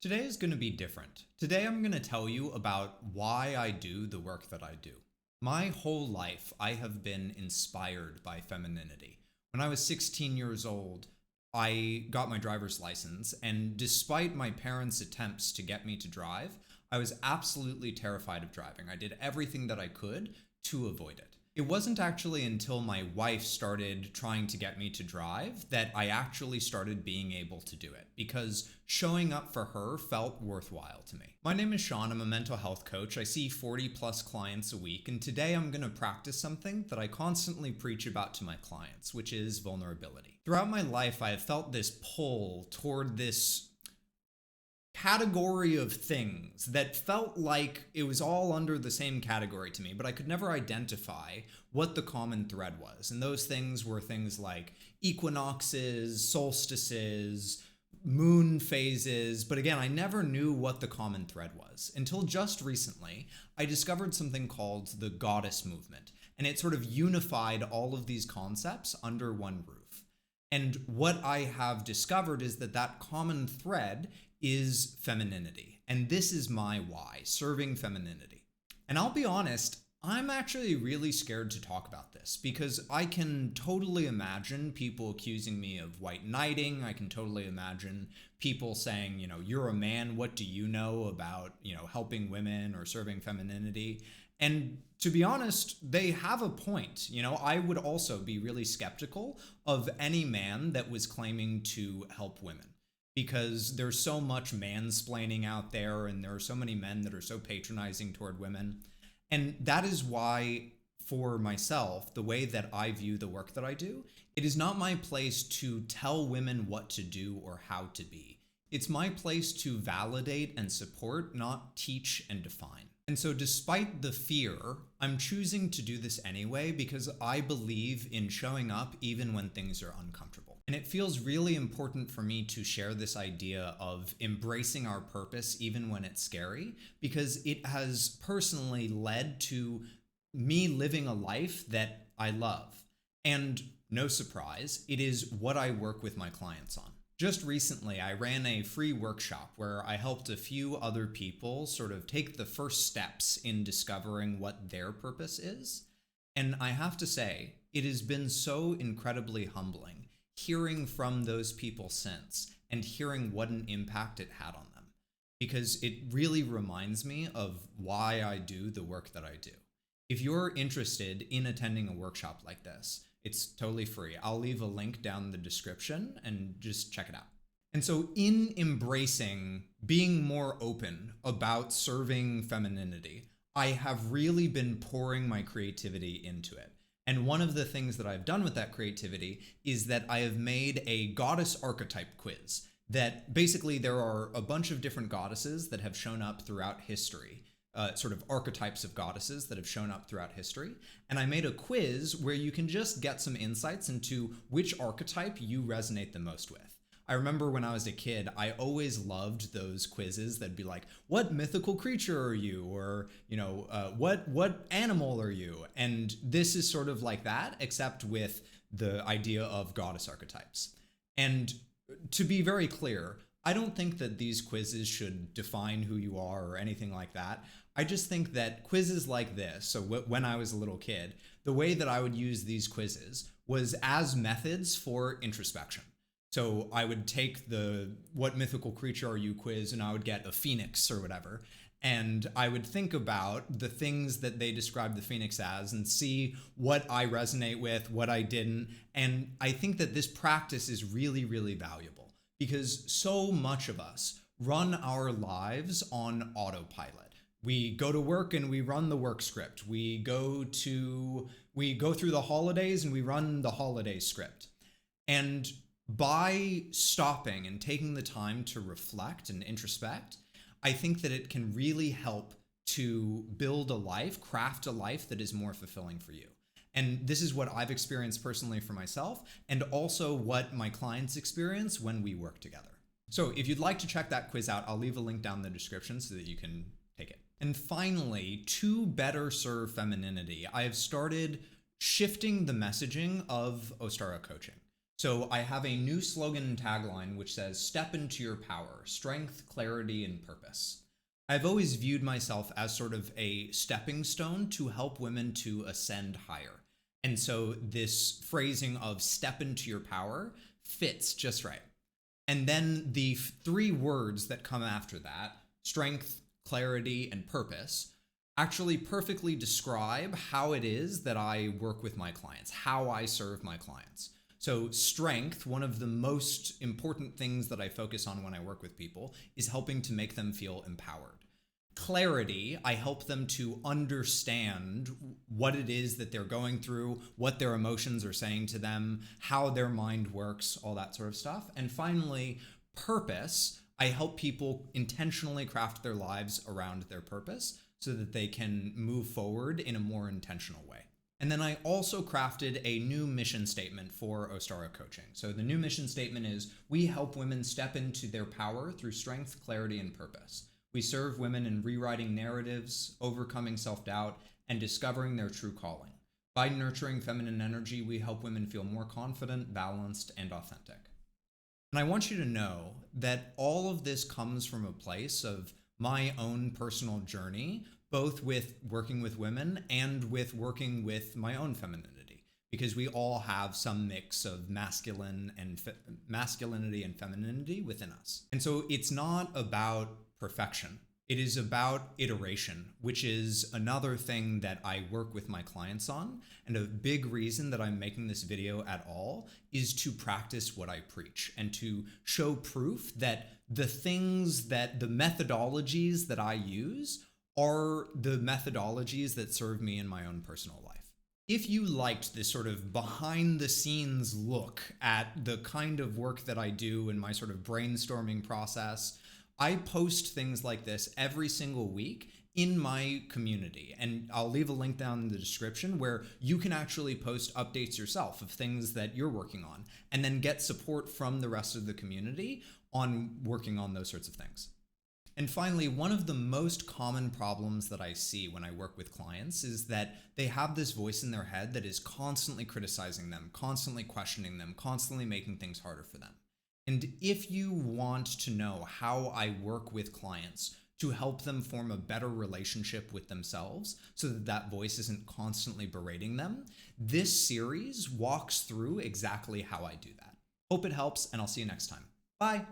Today is going to be different. Today I'm going to tell you about why I do the work that I do. My whole life, I have been inspired by femininity. When I was 16 years old, I got my driver's license, and despite my parents' attempts to get me to drive, I was absolutely terrified of driving. I did everything that I could to avoid it. It wasn't actually until my wife started trying to get me to drive that I actually started being able to do it, because showing up for her felt worthwhile to me. My name is Sean. I'm a mental health coach. I see 40 plus clients a week, and today I'm going to practice something that I constantly preach about to my clients, which is vulnerability. Throughout my life, I have felt this pull toward this category of things that felt like it was all under the same category to me, but I could never identify what the common thread was. And those things were things like equinoxes, solstices, moon phases. But again, I never knew what the common thread was until just recently. I discovered something called the goddess movement, and it sort of unified all of these concepts under one roof. And what I have discovered is that that common thread is femininity. And this is my why, serving femininity. And I'll be honest, I'm actually really scared to talk about this because I can totally imagine people accusing me of white knighting. I can totally imagine people saying, you're a man, what do you know about, helping women or serving femininity? And to be honest, they have a point. I would also be really skeptical of any man that was claiming to help women, because there's so much mansplaining out there, and there are so many men that are so patronizing toward women. And that is why, for myself, the way that I view the work that I do, it is not my place to tell women what to do or how to be. It's my place to validate and support, not teach and define. And so despite the fear, I'm choosing to do this anyway because I believe in showing up even when things are uncomfortable. And it feels really important for me to share this idea of embracing our purpose even when it's scary, because it has personally led to me living a life that I love. And no surprise, it is what I work with my clients on. Just recently, I ran a free workshop where I helped a few other people sort of take the first steps in discovering what their purpose is. And I have to say, it has been so incredibly humbling hearing from those people since and hearing what an impact it had on them, because it really reminds me of why I do the work that I do. If you're interested in attending a workshop like this, it's totally free. I'll leave a link down in the description and just check it out. And so in embracing being more open about serving femininity, I have really been pouring my creativity into it. And one of the things that I've done with that creativity is that I have made a goddess archetype quiz that basically there are a bunch of different goddesses that have shown up throughout history. Sort of archetypes of goddesses that have shown up throughout history. And I made a quiz where you can just get some insights into which archetype you resonate the most with. I remember when I was a kid, I always loved those quizzes that'd be like, what mythical creature are you? Or, what animal are you? And this is sort of like that, except with the idea of goddess archetypes. And to be very clear, I don't think that these quizzes should define who you are or anything like that. I just think that quizzes like this, so when I was a little kid, the way that I would use these quizzes was as methods for introspection. So I would take the what mythical creature are you quiz, and I would get a phoenix or whatever. And I would think about the things that they describe the phoenix as and see what I resonate with, what I didn't. And I think that this practice is really, really valuable, because so much of us run our lives on autopilot. We go to work and we run the work script. We go through the holidays and we run the holiday script. And by stopping and taking the time to reflect and introspect, I think that it can really help to build a life, craft a life that is more fulfilling for you. And this is what I've experienced personally for myself, and also what my clients experience when we work together. So if you'd like to check that quiz out, I'll leave a link down in the description so that you can take it. And finally, to better serve femininity, I have started shifting the messaging of Ostara coaching. So I have a new slogan and tagline which says, "Step into your power, strength, clarity, and purpose." I've always viewed myself as sort of a stepping stone to help women to ascend higher. And so this phrasing of "step into your power" fits just right. And then the three words that come after that, strength, clarity, and purpose, actually perfectly describe how it is that I work with my clients, how I serve my clients. So, strength, one of the most important things that I focus on when I work with people, is helping to make them feel empowered. Clarity, I help them to understand what it is that they're going through, what their emotions are saying to them, how their mind works, all that sort of stuff. And finally, purpose, I help people intentionally craft their lives around their purpose so that they can move forward in a more intentional way. And then I also crafted a new mission statement for Ostara Coaching. So the new mission statement is, "We help women step into their power through strength, clarity, and purpose. We serve women in rewriting narratives, overcoming self-doubt, and discovering their true calling. By nurturing feminine energy, we help women feel more confident, balanced, and authentic." And I want you to know that all of this comes from a place of my own personal journey, both with working with women and with working with my own femininity, because we all have some mix of masculinity and femininity within us. And so it's not about perfection. It is about iteration, which is another thing that I work with my clients on. And a big reason that I'm making this video at all is to practice what I preach and to show proof that the methodologies that I use are the methodologies that serve me in my own personal life. If you liked this sort of behind the scenes look at the kind of work that I do in my sort of brainstorming process, I post things like this every single week in my community. And I'll leave a link down in the description where you can actually post updates yourself of things that you're working on and then get support from the rest of the community on working on those sorts of things. And finally, one of the most common problems that I see when I work with clients is that they have this voice in their head that is constantly criticizing them, constantly questioning them, constantly making things harder for them. And if you want to know how I work with clients to help them form a better relationship with themselves so that that voice isn't constantly berating them, this series walks through exactly how I do that. Hope it helps, and I'll see you next time. Bye.